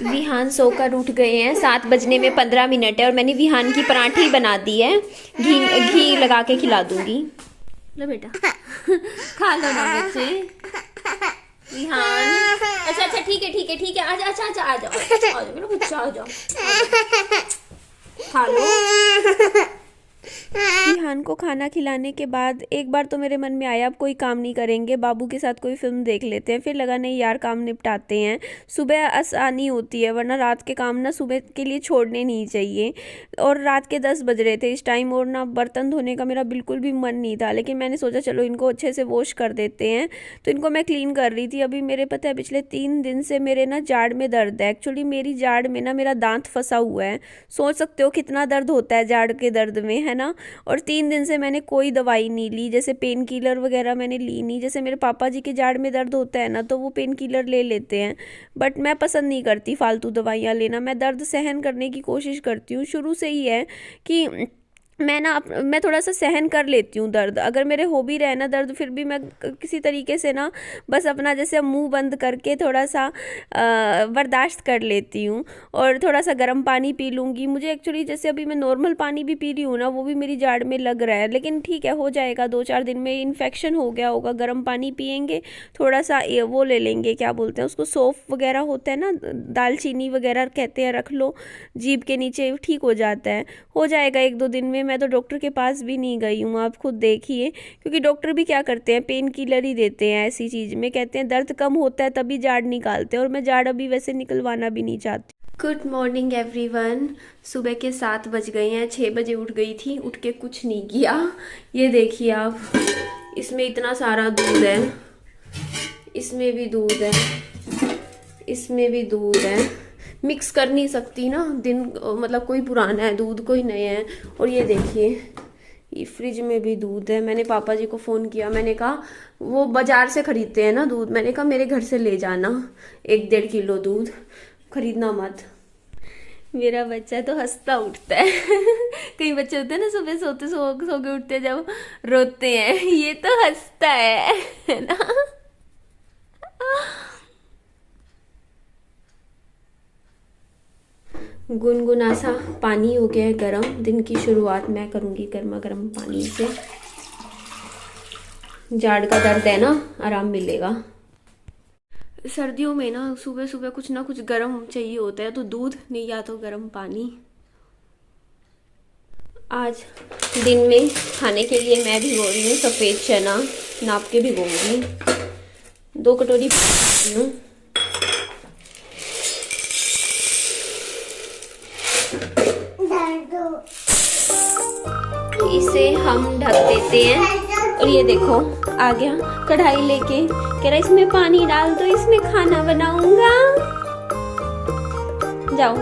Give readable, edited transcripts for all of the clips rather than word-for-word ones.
विहान सोकर उठ गए हैं, 7 बजने में 15 मिनट है और मैंने विहान की पराठे बना दी है। घी घी लगा के खिला दूंगी। लो बेटा खा लो ना बच्चे। विहान अच्छा अच्छा ठीक है ठीक है ठीक है, आ जाओ अच्छा अच्छा आ जाओ आ जाओ मेरा बच्चा आ जाओ, खा लो। विहान को खाना खिलाने के बाद एक बार तो मेरे मन में आया अब कोई काम नहीं करेंगे, बाबू के साथ कोई फिल्म देख लेते हैं। फिर लगा नहीं यार काम निपटाते हैं, सुबह आसानी होती है, वरना रात के काम ना सुबह के लिए छोड़ने नहीं चाहिए। और रात के 10 बज रहे थे इस टाइम और ना बर्तन धोने का मेरा बिल्कुल भी मन नहीं था, लेकिन मैंने सोचा चलो इनको अच्छे से वॉश कर देते हैं। तो इनको मैं क्लीन कर रही थी। अभी मेरे पता है पिछले 3 दिन से मेरे ना जाड़ में दर्द है। एक्चुअली मेरी जाड़ में ना मेरा दांत फंसा हुआ है। सोच सकते हो कितना दर्द होता है जाड़ के दर्द में, है ना। और 3 दिन से मैंने कोई दवाई नहीं ली, जैसे पेन किलर वगैरह मैंने ली नहीं। जैसे मेरे पापा जी के जाड़ में दर्द होता है ना तो वो पेन किलर ले लेते हैं, बट मैं पसंद नहीं करती फालतू दवाइयाँ लेना। मैं दर्द सहन करने की कोशिश करती हूँ, शुरू से ही है कि मैं थोड़ा सा सहन कर लेती हूँ दर्द। अगर मेरे हो भी रहे ना दर्द फिर भी मैं किसी तरीके से ना बस अपना जैसे मुंह बंद करके थोड़ा सा बर्दाश्त कर लेती हूँ। और थोड़ा सा गर्म पानी पी लूँगी। मुझे एक्चुअली जैसे अभी मैं नॉर्मल पानी भी पी रही हूँ ना वो भी मेरी जाड़ में लग रहा है, लेकिन ठीक है हो जाएगा 2-4 दिन में। इन्फेक्शन हो गया होगा, गर्म पानी पियेंगे, थोड़ा सा वो ले लेंगे क्या बोलते हैं उसको, सौंफ वगैरह होता है ना, दालचीनी वगैरह कहते हैं, रख लो जीभ के नीचे, ठीक हो जाता है। हो जाएगा 1-2 दिन में। मैं तो डॉक्टर के पास भी नहीं गई हूँ, आप खुद देखिए, क्योंकि डॉक्टर भी क्या करते हैं पेन किलर ही देते हैं ऐसी चीज़ में। कहते हैं दर्द कम होता है तभी जाड़ निकालते हैं, और मैं जाड़ अभी वैसे निकलवाना भी नहीं चाहती। Good morning everyone. सुबह के 7 बज गए हैं, 6 बजे उठ गई थी, उठ के कुछ नहीं किया। ये देखिए आप, इसमें इतना सारा दूध है, इसमें भी दूध है, इसमें भी दूध है। मिक्स कर नहीं सकती ना, दिन मतलब कोई पुराना है दूध कोई नया है। और ये देखिए ये फ्रिज में भी दूध है। मैंने पापा जी को फ़ोन किया, मैंने कहा वो बाज़ार से ख़रीदते हैं ना दूध, मैंने कहा मेरे घर से ले जाना 1-1.5 किलो दूध, खरीदना मत। मेरा बच्चा तो हंसता उठता है कई बच्चे होते हैं ना सुबह सोते सो के उठते हैं जब रोते हैं, ये तो हंसता है ना। गुनगुना सा पानी हो गया है गरम। दिन की शुरुआत मैं करूँगी गर्मा गर्म पानी से। जाड़ का दर्द है ना, आराम मिलेगा। सर्दियों में ना सुबह सुबह कुछ ना कुछ गर्म चाहिए होता है, तो दूध नहीं या तो गर्म पानी। आज दिन में खाने के लिए मैं भिगो रही हूँ सफ़ेद चना, नाप के भिगोऊंगी। 2 कटोरी हूँ। इसे हम ढक देते हैं। और ये देखो आ गया कढ़ाई लेके, कह रहा इसमें पानी डाल दो, इसमें खाना बनाऊंगा। जाओ,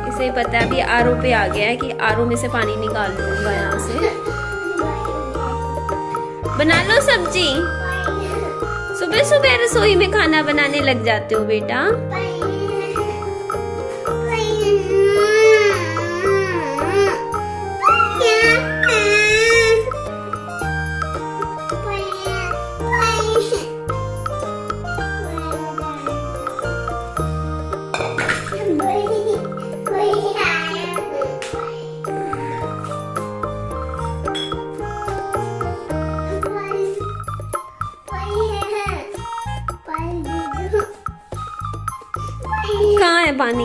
इसे पता है अभी आरओ पे आ गया है कि आरओ में से पानी निकाल लूंगा यहाँ से। बना लो सब्जी। सुबह सुबह रसोई में खाना बनाने लग जाते हो बेटा। कहाँ है पानी?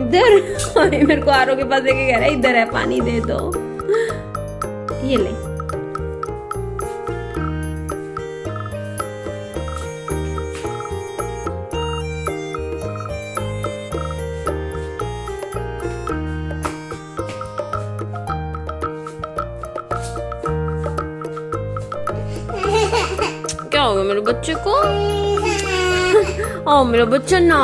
इधर मेरे को आरओ के पास देके कह रहा है इधर है पानी दे दो। ये ले। क्या हो गया मेरे बच्चे को? मेरा बच्चा ना।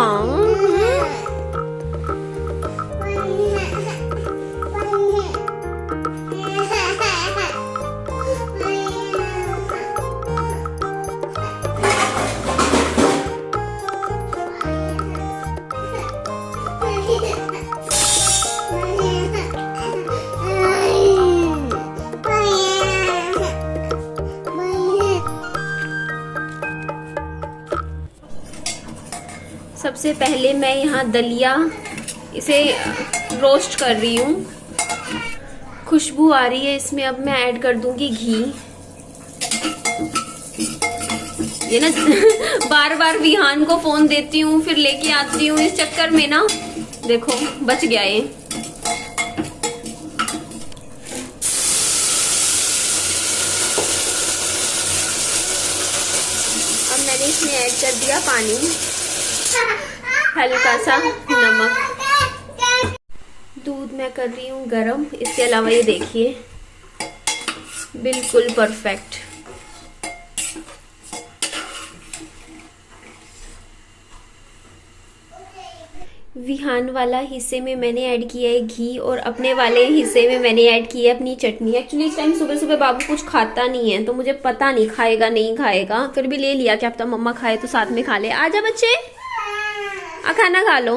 सबसे पहले मैं यहाँ दलिया इसे रोस्ट कर रही हूँ, खुशबू आ रही है इसमें। अब मैं ऐड कर दूंगी घी। ये ना बार बार विहान को फोन देती हूँ फिर लेके आती हूँ, इस चक्कर में ना देखो बच गया ये। अब मैंने इसमें ऐड कर दिया पानी, हल्का सा नमक। दूध मैं कर रही हूँ गरम। इसके अलावा ये देखिए बिल्कुल परफेक्ट। विहान वाला हिस्से में मैंने ऐड किया है घी और अपने वाले हिस्से में मैंने ऐड की है अपनी चटनी। एक्चुअली इस टाइम सुबह सुबह बाबू कुछ खाता नहीं है तो मुझे पता नहीं खाएगा नहीं खाएगा, फिर भी ले लिया कि अब तो मम्मा खाए तो साथ में खा ले। आजा बच्चे खाना खा लो।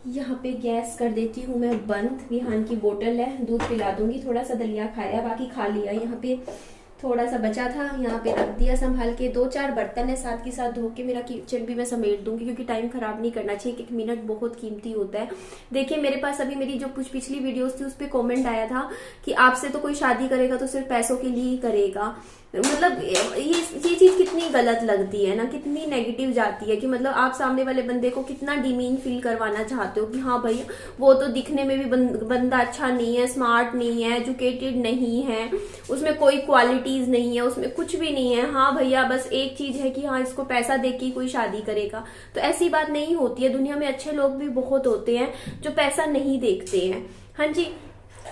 यहाँ पे गैस कर देती हूँ मैं बंद। विहान की बोतल है, दूध पिला दूंगी। थोड़ा सा दलिया खाया, बाकी खा लिया। यहाँ पे थोड़ा सा बचा था, यहाँ पे रख दिया संभाल के। 2-4 बर्तन है साथ के साथ धो के। मेरा किचन भी मैं समेट दूंगी क्योंकि टाइम खराब नहीं करना चाहिए। 1 मिनट बहुत कीमती होता है। देखिए मेरे पास अभी मेरी जो कुछ पिछली वीडियोस थी उस पर कॉमेंट आया था कि आपसे तो कोई शादी करेगा तो सिर्फ पैसों के लिए ही करेगा। मतलब ये चीज कितनी गलत लगती है ना, कितनी नेगेटिव जाती है कि मतलब आप सामने वाले बंदे को कितना डिमीन फील करवाना चाहते हो कि हाँ भाई वो तो दिखने में भी बंदा अच्छा नहीं है, स्मार्ट नहीं है, एजुकेटेड नहीं है, उसमें कोई क्वालिटीज नहीं है, उसमें कुछ भी नहीं है। हाँ भैया बस एक चीज है कि हाँ इसको पैसा दे के कोई शादी करेगा, तो ऐसी बात नहीं होती है। दुनिया में अच्छे लोग भी बहुत होते हैं जो पैसा नहीं देखते हैं। हाँ जी।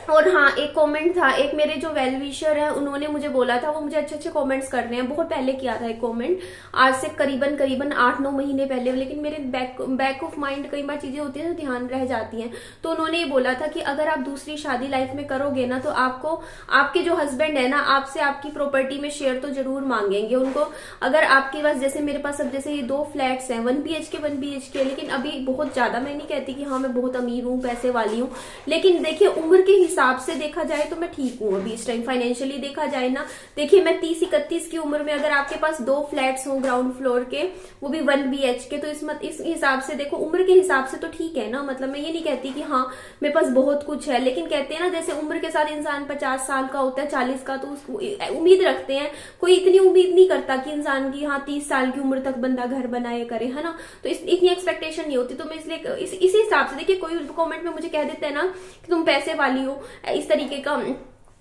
और हाँ एक कमेंट था, एक मेरे जो वेल विशर है उन्होंने मुझे बोला था, वो मुझे अच्छे अच्छे कमेंट्स करने हैं। बहुत पहले किया था एक कमेंट, आज से करीबन 8-9 महीने पहले, लेकिन मेरे बैक ऑफ माइंड कई बार चीजें होती है तो ध्यान रह जाती हैं। तो उन्होंने ये बोला था कि अगर आप दूसरी शादी लाइफ में करोगे ना तो आपको आपके जो हस्बैंड है ना आपसे आपकी प्रॉपर्टी में शेयर तो जरूर मांगेंगे। उनको अगर आपके पास, जैसे मेरे पास अब जैसे ये 2 फ्लैट्स हैं 1 BHK, लेकिन अभी बहुत ज्यादा मैं नहीं कहती कि हाँ मैं बहुत अमीर हूँ पैसे वाली हूँ, लेकिन देखिए उम्र के हिसाब से देखा जाए तो मैं ठीक हूँ अभी इस टाइम। फाइनेंशियली देखा जाए ना, देखिए मैं 30-31 की उम्र में अगर आपके पास 2 फ्लैट्स हो ग्राउंड फ्लोर के, वो भी 1 BHK, तो इस हिसाब से देखो उम्र के हिसाब से तो ठीक है ना। मतलब मैं ये नहीं कहती कि हाँ मेरे पास बहुत कुछ है, लेकिन कहते हैं ना जैसे उम्र के साथ इंसान 50 साल का होता है 40 का, तो उसको उम्मीद रखते हैं। कोई इतनी उम्मीद नहीं करता कि इंसान की हाँ 30 साल की उम्र तक बंदा घर बनाए करे, है ना। तो इतनी एक्सपेक्टेशन नहीं होती। तो मैं इसलिए इसी हिसाब से, देखिए कोई कमेंट में मुझे कह देते हैं ना कि तुम पैसे वाली हो इस तरीके का,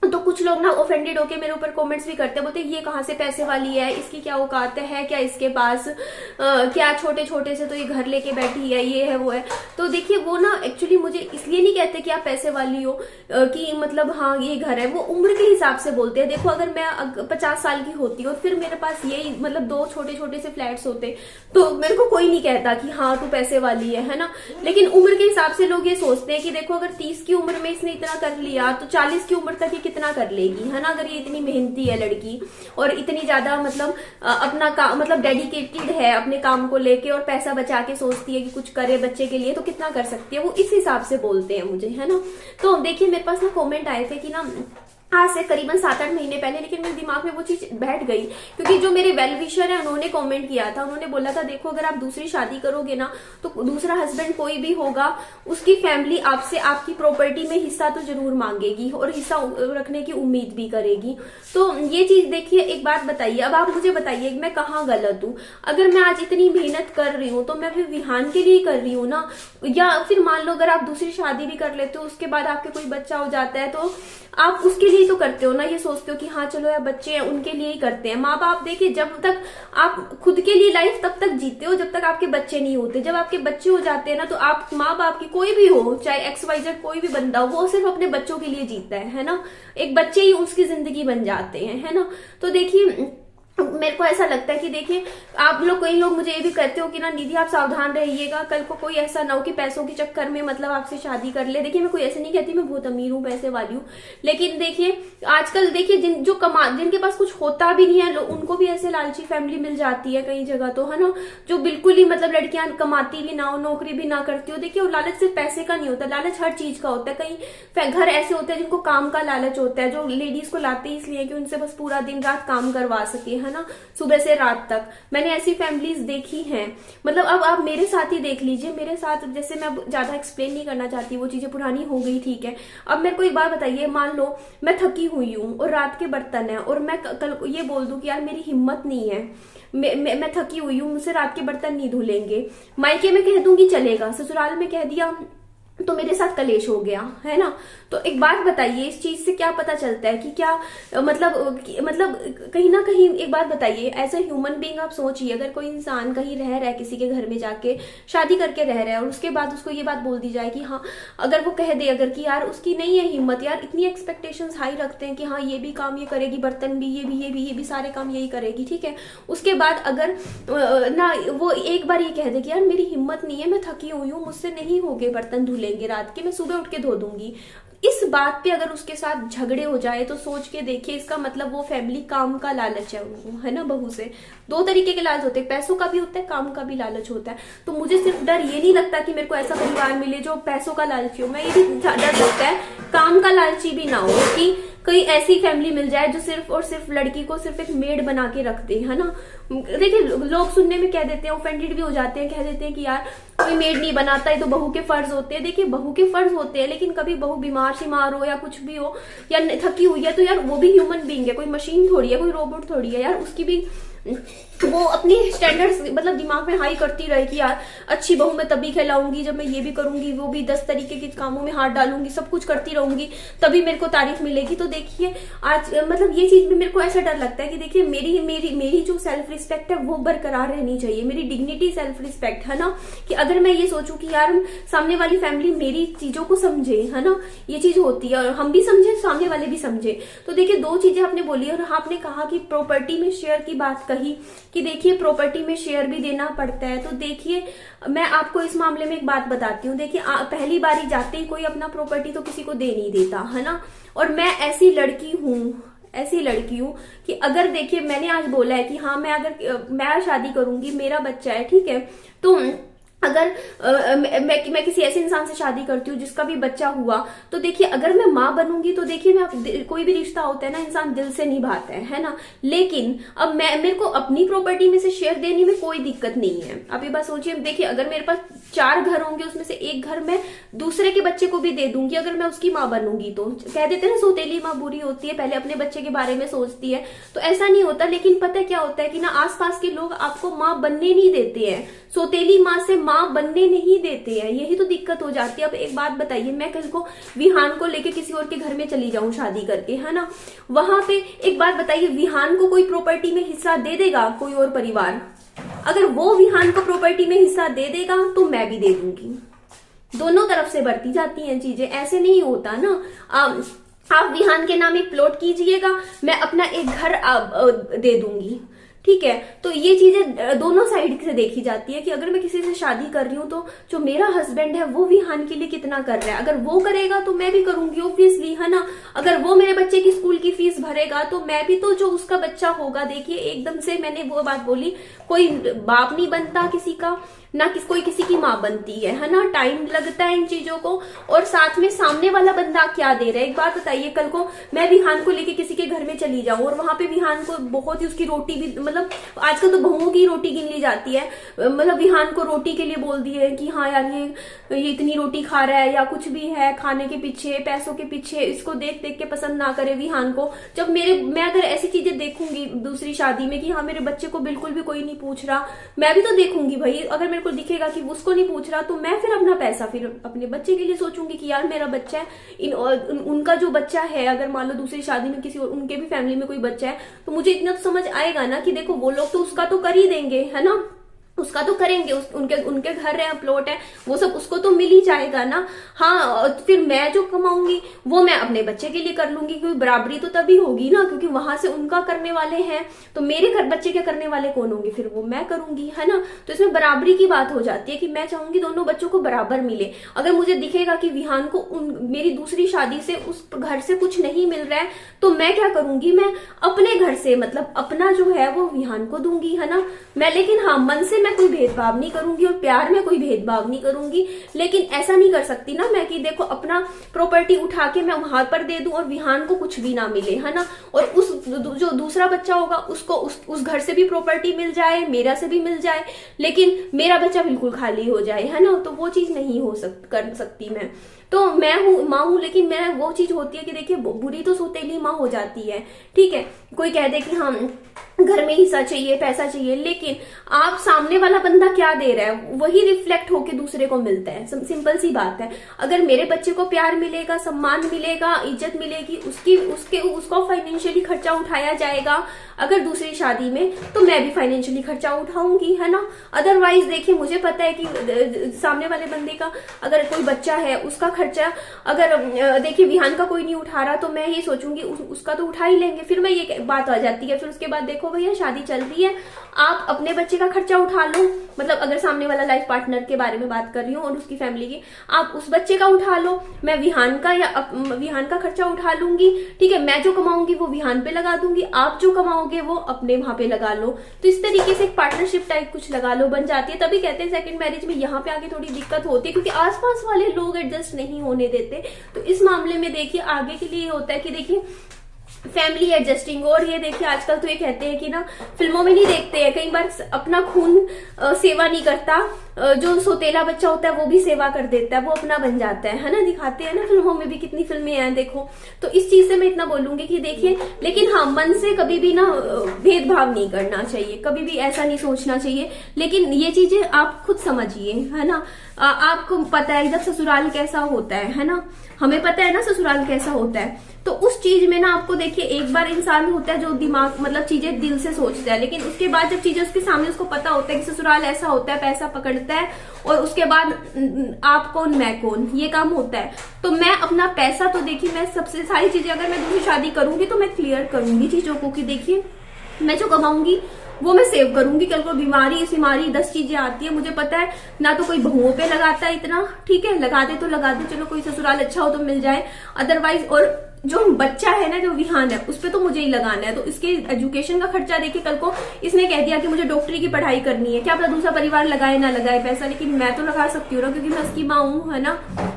तो कुछ लोग ना ऑफेंडेड होके मेरे ऊपर कमेंट्स भी करते हैं, बोलते ये कहाँ से पैसे वाली है, इसकी क्या औकात है क्या इसके पास, क्या छोटे छोटे से तो ये घर लेके बैठी है, ये है वो है। तो देखिए वो ना एक्चुअली मुझे इसलिए नहीं कहते कि आप पैसे वाली हो कि मतलब हाँ ये घर है, वो उम्र के हिसाब से बोलते हैं। देखो अगर मैं 50 साल की होती और फिर मेरे पास यही मतलब 2 छोटे छोटे से फ्लैट्स होते तो मेरे को कोई नहीं कहता कि हाँ तू पैसे वाली है ना। लेकिन उम्र के हिसाब से लोग ये सोचते हैं कि देखो अगर 30 की उम्र में इसने इतना कर लिया तो 40 की उम्र तक कितना कर लेगी, है ना। अगर ये इतनी मेहनती है लड़की और इतनी ज्यादा मतलब अपना काम मतलब डेडिकेटेड है अपने काम को लेके और पैसा बचा के सोचती है कि कुछ करे बच्चे के लिए, तो कितना कर सकती है, वो इस हिसाब से बोलते हैं मुझे, है ना। तो देखिए मेरे पास ना कमेंट आए थे कि ना आज से करीबन 7-8 महीने पहले, लेकिन मेरे दिमाग में वो चीज बैठ गई क्योंकि जो मेरे वेल विशर है उन्होंने कमेंट किया था। उन्होंने बोला था देखो अगर आप दूसरी शादी करोगे ना तो दूसरा हस्बैंड कोई भी होगा उसकी फैमिली आपसे आपकी प्रॉपर्टी में हिस्सा तो जरूर मांगेगी और हिस्सा रखने की उम्मीद भी करेगी। तो ये चीज देखिए, एक बात बताइए, अब आप मुझे बताइए मैं कहाँ गलत हूँ। अगर मैं आज इतनी मेहनत कर रही हूँ तो मैं भी विहान के लिए कर रही हूँ ना, या फिर मान लो अगर आप दूसरी शादी भी कर लेते हो उसके बाद आपके कोई बच्चा हो जाता है तो आप उसके लिए तो करते हो ना, ये सोचते हो कि हाँ चलो यार बच्चे हैं उनके लिए ही करते हैं। माँ बाप देखिए जब तक आप खुद के लिए लाइफ तब तक जीते हो जब तक आपके बच्चे नहीं होते। जब आपके बच्चे हो जाते हैं ना तो आप माँ बाप की कोई भी हो, चाहे XYZ कोई भी बंदा हो, वो सिर्फ अपने बच्चों के लिए जीता है ना। एक बच्चे ही उसकी जिंदगी बन जाते हैं, है ना। तो देखिए मेरे को ऐसा लगता है कि देखिए, आप लोग, कई लोग मुझे ये भी कहते हो कि ना निधि आप सावधान रहिएगा, कल को कोई ऐसा ना हो कि पैसों के चक्कर में मतलब आपसे शादी कर ले। देखिए मैं कोई ऐसे नहीं कहती मैं बहुत अमीर हूँ, पैसे वाली हूँ, लेकिन देखिए आजकल देखिए जिनके पास कुछ होता भी नहीं है उनको भी ऐसे लालची फैमिली मिल जाती है कई जगह तो, है ना, जो बिल्कुल ही मतलब लड़कियां कमाती भी ना हो, नौकरी भी ना करती हो। देखिए लालच सिर्फ पैसे का नहीं होता, लालच हर चीज का होता है। कई घर ऐसे होते हैं जिनको काम का लालच होता है, जो लेडीज को लाते इसलिए कि उनसे बस पूरा दिन रात काम करवा सके, है ना, सुबह से रात तक। मैंने ऐसी फैमिलीज देखी हैं। मतलब अब आप मेरे साथ ही देख लीजिए, मेरे साथ, जैसे मैं ज्यादा एक्सप्लेन नहीं करना चाहती, वो चीजें पुरानी हो गई, ठीक है। अब मेरे को एक बात बताइए, मान लो मैं थकी हुई हूँ और रात के बर्तन है, और मैं कल ये बोल दूं कि यार मेरी हिम्मत नहीं है, मैं थकी हुई हूँ, मुझसे रात के बर्तन नहीं धुलेंगे। मायके में कह दूंगी चलेगा, ससुराल में कह दिया तो मेरे साथ कलेश हो गया, है ना। तो एक बात बताइए, इस चीज से क्या पता चलता है कि क्या मतलब कहीं ना कहीं एक बात बताइए, एज ए ह्यूमन बीइंग आप सोचिए, अगर कोई इंसान कहीं रह रहा है किसी के घर में जाके शादी करके रह रहा है, और उसके बाद उसको ये बात बोल दी जाए कि हाँ, अगर वो कह दे अगर कि यार उसकी नहीं है हिम्मत, यार इतनी एक्सपेक्टेशंस हाई रखते हैं कि हाँ ये भी काम ये करेगी, बर्तन भी, ये भी सारे काम यही करेगी, ठीक है। उसके बाद अगर ना वो एक बार ये कह दे कि यार मेरी हिम्मत नहीं है, मैं थकी हुई हूँ, मुझसे नहीं होंगे बर्तन धुलेंगे रात के, मैं सुबह उठ के धो दूंगी, इस बात पे अगर उसके साथ झगड़े हो जाए तो सोच के देखिए, इसका मतलब वो फैमिली काम का लालच है उनको, है ना। बहू से दो तरीके के लालच होते हैं, पैसों का भी होता है, काम का भी लालच होता है। तो मुझे सिर्फ डर ये नहीं लगता कि मेरे को ऐसा परिवार मिले जो पैसों का लालची हो, मैं ये भी डर लगता है काम का लालची भी ना हो, कि कोई ऐसी फैमिली मिल जाए जो सिर्फ और सिर्फ लड़की को सिर्फ एक मेड बना के रखते, है ना। देखिए लोग सुनने में कह देते हैं, ऑफेंडेड भी हो जाते हैं, कह देते हैं कि यार कोई मेड नहीं बनाता, ये तो बहू के फर्ज होते हैं। देखिए बहू के फर्ज होते हैं, लेकिन कभी बहू बीमार शिमार हो या कुछ भी हो या थकी हुई है, तो यार वो भी ह्यूमन बीइंग है, कोई मशीन थोड़ी है, कोई रोबोट थोड़ी है यार। उसकी भी वो अपनी स्टैंडर्ड्स मतलब दिमाग में हाई करती रहे कि यार अच्छी बहू मैं तभी कहलाऊंगी जब मैं ये भी करूंगी, वो भी 10 तरीके के कामों में हाथ डालूंगी, सब कुछ करती रहूंगी, तभी मेरे को तारीफ मिलेगी। तो देखिए आज मतलब ये चीज में मेरे को ऐसा डर लगता है कि देखिए मेरी मेरी मेरी जो सेल्फ रिस्पेक्ट है वो बरकरार रहनी चाहिए, मेरी डिग्निटी, सेल्फ रिस्पेक्ट, है ना। कि अगर मैं ये सोचूं कि यार सामने वाली फैमिली मेरी चीजों को समझे, है ना, ये चीज होती है, और हम भी समझे, सामने वाले भी समझे। तो देखिए दो चीजें आपने बोली, और आपने कहा कि प्रॉपर्टी में शेयर की बात कही कि देखिए प्रॉपर्टी में शेयर भी देना पड़ता है। तो देखिए मैं आपको इस मामले में एक बात बताती हूँ। देखिए पहली बारी जाते ही कोई अपना प्रॉपर्टी तो किसी को दे नहीं देता, है ना। और मैं ऐसी लड़की हूँ कि अगर देखिए मैंने आज बोला है कि हाँ मैं शादी करूंगी, मेरा बच्चा है, ठीक है। तो अगर मैं किसी ऐसे इंसान से शादी करती हूँ जिसका भी बच्चा हुआ, तो देखिए अगर मैं माँ बनूंगी तो देखिए मैं कोई भी रिश्ता होता है ना, इंसान दिल से निभाता है ना। लेकिन अब मेरे को अपनी प्रॉपर्टी में से शेयर देने में कोई दिक्कत नहीं है। आप ये बात सोचिए, देखिए अगर मेरे पास 4 घर होंगे, उसमें से एक घर मैं दूसरे के बच्चे को भी दे दूंगी अगर मैं उसकी माँ बनूंगी। तो कह देते हैं ना सौतेली माँ बुरी होती है, पहले अपने बच्चे के बारे में सोचती है, तो ऐसा नहीं होता। लेकिन पता क्या होता है कि ना आसपास के लोग आपको माँ बनने नहीं देते हैं, सौतेली माँ से माँ बनने नहीं देते हैं, यही तो दिक्कत हो जाती है। अब एक बात बताइए, मैं कल को विहान को लेके किसी और के घर में चली जाऊं शादी करके, है ना, वहां पे एक बात बताइए, विहान को कोई प्रॉपर्टी में हिस्सा दे देगा कोई और परिवार? अगर वो विहान को प्रॉपर्टी में हिस्सा दे देगा तो मैं भी दे दूंगी। दोनों तरफ से बढ़ती जाती हैं चीजें, ऐसे नहीं होता ना। आप विहान के नाम एक प्लॉट कीजिएगा, मैं अपना एक घर दे दूंगी, ठीक है। तो ये चीजें दोनों साइड से देखी जाती है कि अगर मैं किसी से शादी कर रही हूँ तो जो मेरा हस्बैंड है वो विहान के लिए कितना कर रहा है, अगर वो करेगा तो मैं भी करूंगी ऑब्वियसली, है ना। अगर वो मेरे बच्चे की स्कूल की फीस भरेगा तो मैं भी, तो जो उसका बच्चा होगा, देखिए एकदम से मैंने वो बात बोली, कोई बाप नहीं बनता किसी का, ना कोई किसी की माँ बनती है ना। टाइम लगता है इन चीजों को, और साथ में सामने वाला बंदा क्या दे रहा है। एक बात बताइए, कल को मैं विहान को लेके किसी के घर में चली जाऊं और वहां पे विहान को बहुत ही उसकी रोटी भी, मतलब आजकल तो बहुओं की रोटी गिन ली जाती है, मतलब विहान को रोटी के लिए बोल दिए कि हाँ यार ये इतनी रोटी खा रहा है, या कुछ भी है खाने के पीछे, पैसों के पीछे, इसको देख देख के पसंद ना करे विहान को। जब मैं अगर ऐसी चीजें देखूंगी दूसरी शादी में कि हाँ मेरे बच्चे को बिल्कुल भी कोई नहीं पूछ रहा, मैं भी तो देखूंगी भाई। अगर मेरे को दिखेगा कि उसको नहीं पूछ रहा तो मैं फिर अपना पैसा फिर अपने बच्चे के लिए सोचूंगी कि यार मेरा बच्चा है, उनका जो बच्चा है, अगर मान लो दूसरी शादी में किसी और उनके भी फैमिली में कोई बच्चा है, तो मुझे इतना तो समझ आएगा ना कि देखो वो लोग तो उसका तो कर ही देंगे, है ना। उसका तो करेंगे, उनके उनके घर है, प्लॉट है, वो सब उसको तो मिल ही जाएगा ना। हाँ, और फिर मैं जो कमाऊंगी वो मैं अपने बच्चे के लिए कर लूंगी, क्योंकि बराबरी तो तभी होगी ना, क्योंकि वहां से उनका करने वाले हैं तो मेरे घर बच्चे के करने वाले कौन होंगे, फिर वो मैं करूंगी, है ना। तो इसमें बराबरी की बात हो जाती है कि मैं चाहूंगी दोनों बच्चों को बराबर मिले। अगर मुझे दिखेगा कि विहान को मेरी दूसरी शादी से उस घर से कुछ नहीं मिल रहा है, तो मैं क्या करूंगी, मैं अपने घर से मतलब अपना जो है वो विहान को दूंगी, है ना। मैं लेकिन हाँ, मन से मैं कोई भेदभाव नहीं करूंगी और प्यार में कोई भेदभाव नहीं करूंगी। लेकिन ऐसा नहीं कर सकती ना मैं कि देखो अपना प्रॉपर्टी उठा के मैं वहां पर दे दूं और विहान को कुछ भी ना मिले, है ना। और उस जो दूसरा बच्चा होगा उसको उस घर से भी प्रॉपर्टी मिल जाए, मेरा से भी मिल जाए, लेकिन मेरा बच्चा बिल्कुल खाली हो जाए, है ना। तो वो चीज नहीं कर सकती मैं। तो मैं हूँ माँ हूँ, लेकिन मैं वो चीज होती है कि देखिए बुरी तो सौतेली माँ हो जाती है, ठीक है। कोई कह दे कि हाँ घर में हिस्सा चाहिए, पैसा चाहिए, लेकिन आप सामने वाला बंदा क्या दे रहा है वही रिफ्लेक्ट होके दूसरे को मिलता है। सिंपल सी बात है। अगर मेरे बच्चे को प्यार मिलेगा, सम्मान मिलेगा, इज्जत मिलेगी, उसको फाइनेंशियली खर्चा उठाया जाएगा अगर दूसरी शादी में, तो मैं भी फाइनेंशियली खर्चा उठाऊंगी, है ना। अदरवाइज देखिए मुझे पता है कि सामने वाले बंदे का अगर कोई बच्चा है उसका खर्चा अगर देखिए विहान का कोई नहीं उठा रहा, तो मैं ये सोचूंगी उसका तो उठा ही लेंगे। फिर मैं ये बात आ जाती है, फिर उसके बाद देखो भैया शादी चल रही है, आप अपने बच्चे का खर्चा उठा लो, मतलब अगर सामने वाला लाइफ पार्टनर के बारे में बात कर रही हूँ और उसकी फैमिली की, आप उस बच्चे का उठा लो, मैं विहान का खर्चा उठा लूंगी, ठीक है। मैं जो कमाऊंगी वो विहान पे लगा दूंगी, आप जो कमाओगे वो अपने वहां पे लगा लो। तो इस तरीके से एक पार्टनरशिप टाइप कुछ लगा लो, बन जाती है। तभी कहते हैं सेकंड मैरिज में यहाँ पे आगे थोड़ी दिक्कत होती है, क्योंकि आसपास वाले लोग एडजस्ट नहीं होने देते। तो इस मामले में देखिए आगे के लिए होता है कि देखिए फैमिली एडजस्टिंग। और ये देखिए आजकल तो ये कहते हैं कि ना, फिल्मों में नहीं देखते हैं कई बार, अपना खून सेवा नहीं करता, जो सौतेला बच्चा होता है वो भी सेवा कर देता है, वो अपना बन जाता है ना। दिखाते हैं ना फिल्मों में भी, कितनी फिल्में हैं देखो। तो इस चीज से मैं इतना बोलूंगी कि देखिए, लेकिन हाँ मन से कभी भी ना भेदभाव नहीं करना चाहिए, कभी भी ऐसा नहीं सोचना चाहिए। लेकिन ये चीजें आप खुद समझिए, है ना। आपको पता है जब ससुराल कैसा होता है ना, हमें पता है ना ससुराल कैसा होता है। तो उस चीज में ना आपको देखिए, एक बार इंसान होता है जो दिमाग मतलब चीजें दिल से सोचता है, लेकिन उसके बाद जब चीजें उसके सामने उसको पता होता है कि ससुराल ऐसा होता है, पैसा पकड़ता है, और उसके बाद आप कौन मैं कौन, ये काम होता है। तो मैं अपना पैसा तो देखिए, मैं सबसे सारी चीजें अगर मैं दूसरी शादी करूंगी तो मैं क्लियर करूंगी चीजों को कि देखिए मैं जो कमाऊंगी वो मैं सेव करूंगी। कल को बीमारी 10 चीजें आती है, मुझे पता है ना, तो कोई बहुओं पे लगाता है इतना, ठीक है, लगा दे तो लगा दे, चलो कोई ससुराल अच्छा हो तो मिल जाए, अदरवाइज। और जो बच्चा है ना, जो विहान है, उस पे तो मुझे ही लगाना है। तो इसके एजुकेशन का खर्चा देखिए, कल को इसने कह दिया कि मुझे डॉक्टरी की पढ़ाई करनी है, क्या पता दूसरा परिवार लगाए ना लगाए पैसा, लेकिन मैं तो लगा सकती हूँ ना, क्योंकि मैं उसकी माँ हूँ, है ना,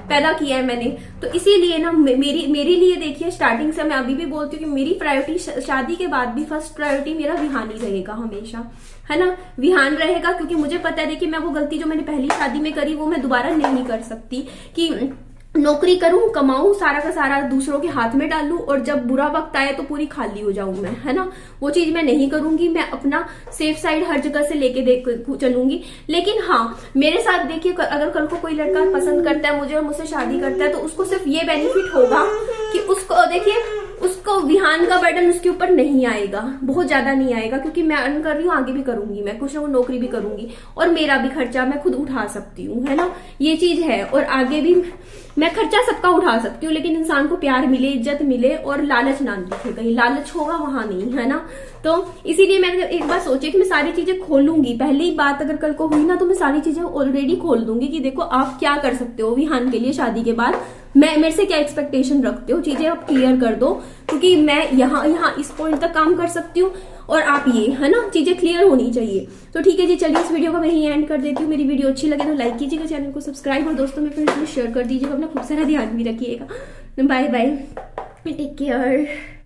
पैदा किया है मैंने। तो इसीलिए ना मेरे लिए देखिए, स्टार्टिंग से मैं अभी भी बोलती हूँ कि मेरी प्रायोरिटी शादी के बाद भी फर्स्ट प्रायोरिटी मेरा विहान ही रहेगा हमेशा, है ना। विहान रहेगा, क्योंकि मुझे पता है देखिए, मैं वो गलती जो मैंने पहली शादी में करी वो मैं दोबारा नहीं कर सकती, कि नौकरी करूं, कमाऊं, सारा का सारा दूसरों के हाथ में डालूं, और जब बुरा वक्त आए तो पूरी खाली हो जाऊं मैं, है ना। वो चीज मैं नहीं करूंगी। मैं अपना सेफ साइड हर जगह से लेके चलूंगी। लेकिन हाँ, मेरे साथ देखिए, अगर कल को कोई लड़का पसंद करता है मुझे और मुझसे शादी करता है, तो उसको सिर्फ ये बेनिफिट होगा कि उसको देखिए, उसको विहान का बर्डन उसके ऊपर नहीं आएगा, बहुत ज्यादा नहीं आएगा, क्योंकि मैं अर्न कर रही हूँ, आगे भी करूंगी, मैं कुछ ना कुछ नौकरी भी करूंगी, और मेरा भी खर्चा मैं खुद उठा सकती हूँ, है ना। ये चीज है। और आगे भी मैं खर्चा सबका उठा सकती हूँ, लेकिन इंसान को प्यार मिले, इज्जत मिले, और लालच ना दिखे, कहीं लालच होगा वहां नहीं, है ना। तो इसीलिए मैंने एक बार सोची कि मैं सारी चीजें खोलूंगी। पहली बात अगर कल को हुई ना, तो मैं सारी चीजें ऑलरेडी खोल दूंगी कि देखो आप क्या कर सकते हो विहान के लिए शादी के बाद, मैं मेरे से क्या एक्सपेक्टेशन रखते हो, चीजें आप क्लियर कर दो, क्योंकि मैं यहाँ इस पॉइंट तक काम कर सकती हूँ, और आप ये, है ना, चीजें क्लियर होनी चाहिए। तो ठीक है जी, चलिए इस वीडियो को मैं यहीं एंड कर देती हूँ। मेरी वीडियो अच्छी लगे तो लाइक कीजिएगा, चैनल को सब्सक्राइब और दोस्तों में फ्रेंड्स में शेयर कर दीजिएगा। अपना खूब सारा ध्यान भी रखिएगा। Bye bye, take care.